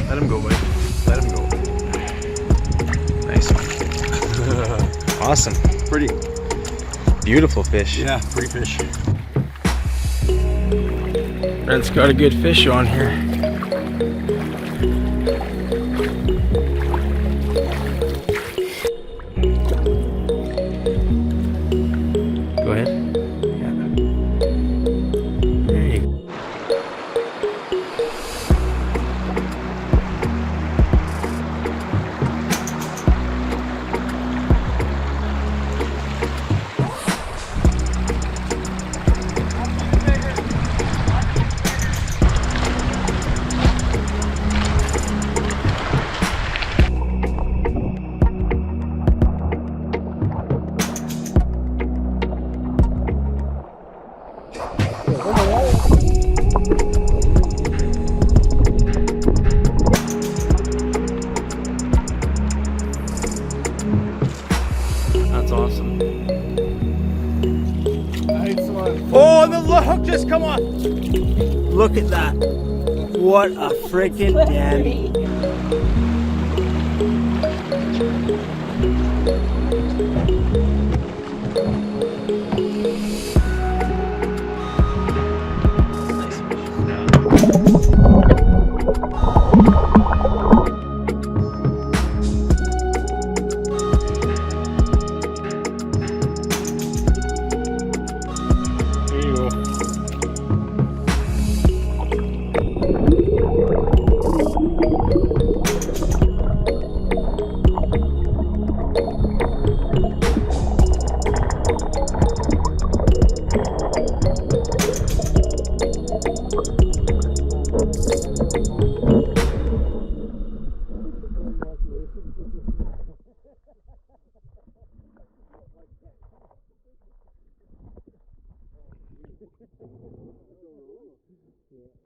Let him go, buddy. Let him go. Nice one. Awesome. Pretty. Beautiful fish. Yeah, pretty fish. Brent's got a good fish on here. Go ahead. Yeah. There you go. That's awesome. Nice one. Oh, and the hook just come off. Look at that. What a freaking dandy. There you go.